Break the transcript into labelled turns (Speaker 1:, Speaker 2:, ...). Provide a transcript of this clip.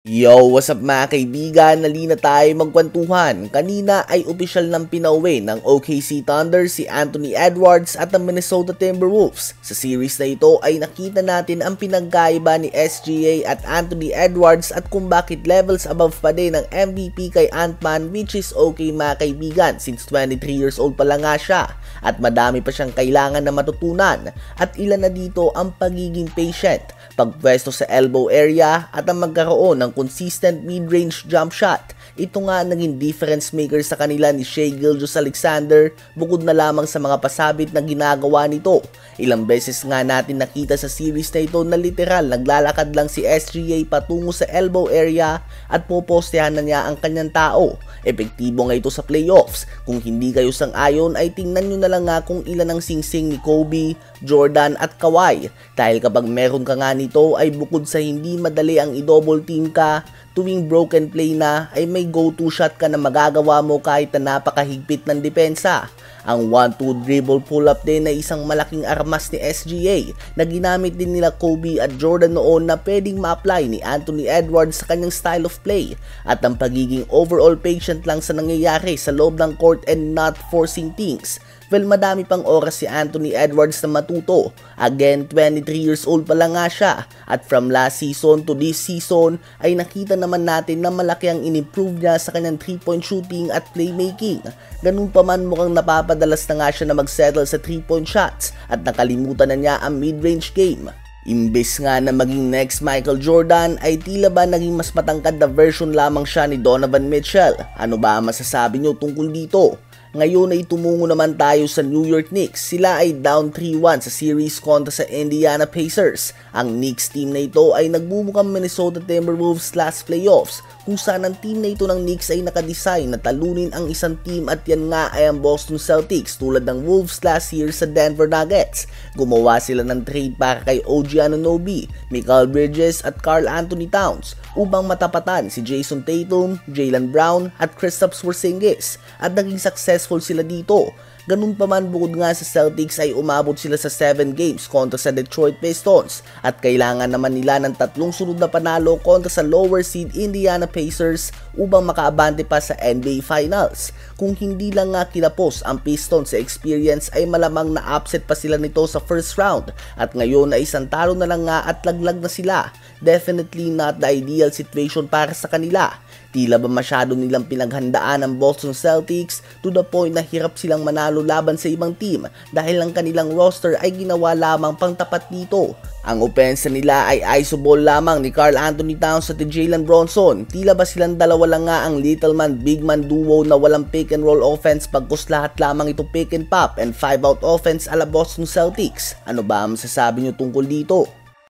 Speaker 1: Yo, what's up mga kaibigan? Nalina tayo magkwentuhan. Kanina ay opisyal ng pinauwi ng OKC Thunder si Anthony Edwards at ang Minnesota Timberwolves. Sa series na ito ay nakita natin ang pinagkaiba ni SGA at Anthony Edwards at kung bakit levels above pa din ng MVP kay Ant-Man, which is okay mga kaibigan since 23 years old pa lang nga siya at madami pa siyang kailangan na matutunan at ilan na dito ang pagiging patient, pagpwesto sa elbow area at ang magkaroon ng consistent mid-range jump shot. Ito nga naging difference maker sa kanila ni Shai Gilgeous-Alexander bukod na lamang sa mga pasabit na ginagawa nito. Ilang beses nga natin nakita sa series na ito na literal naglalakad lang si SGA patungo sa elbow area at popostehan na niya ang kanyang tao. Epektibo nga ito sa playoffs. Kung hindi kayo sang-ayon ay tingnan nyo na lang nga kung ilan ang singsing ni Kobe, Jordan at Kawhi. Dahil kapag meron ka nga nito ay bukod sa hindi madali ang i-double team ka, tuwing broken play na ay may go-to shot ka na magagawa mo kahit na napakahigpit ng depensa. Ang 1-2 dribble pull-up din ay isang malaking armas ni SGA na ginamit din nila Kobe at Jordan noon na pwedeng ma-apply ni Anthony Edwards sa kanyang style of play at ang pagiging overall patient lang sa nangyayari sa loob ng court and not forcing things. Well, madami pang oras si Anthony Edwards na matuto. Again, 23 years old pa lang nga siya. At from last season to this season, ay nakita naman natin na malaki ang in-improve niya sa kanyang 3-point shooting at playmaking. Ganun pa man mukhang napapadalas na nga siya na mag-settle sa 3-point shots at nakalimutan na niya ang mid-range game. Imbes nga na maging next Michael Jordan ay tila ba naging mas matangkad na version lamang siya ni Donovan Mitchell. Ano ba ang masasabi niyo tungkol dito? Ngayon ay tumungo naman tayo sa New York Knicks. Sila ay down 3-1 sa series kontra sa Indiana Pacers. Ang Knicks team na ito ay nagbubukang Minnesota Timberwolves last playoffs kung saan ang team na ito ng Knicks ay nakadesign na talunin ang isang team at yan nga ay ang Boston Celtics tulad ng Wolves last year sa Denver Nuggets. Gumawa sila ng trade para kay OG Anunoby, Mikal Bridges at Karl Anthony Towns upang matapatan si Jason Tatum, Jaylen Brown at Kristaps Porzingis at naging successful sila dito. Ganun pa man bukod nga sa Celtics ay umabot sila sa 7 games kontra sa Detroit Pistons at kailangan naman nila ng 3 sunod na panalo kontra sa lower seed Indiana Pacers upang makaabante pa sa NBA Finals. Kung hindi lang nga kinapos ang Pistons sa experience ay malamang na upset pa sila nito sa first round at ngayon ay isang talo na lang nga at laglag na sila. Definitely not the ideal situation para sa kanila. Tila ba masyado nilang pinaghandaan ang Boston Celtics to the point na hirap silang manalo laban sa ibang team dahil ang kanilang roster ay ginawa lamang pangtapat dito. Ang opensa nila ay iso ball lamang ni Karl Anthony Towns at Jalen Bronson. Tila ba silang dalawa lang nga ang little man big man duo na walang pick and roll offense pagkus lahat lamang ito pick and pop and 5-out offense ala Boston Celtics. Ano ba ang masasabi nyo tungkol dito?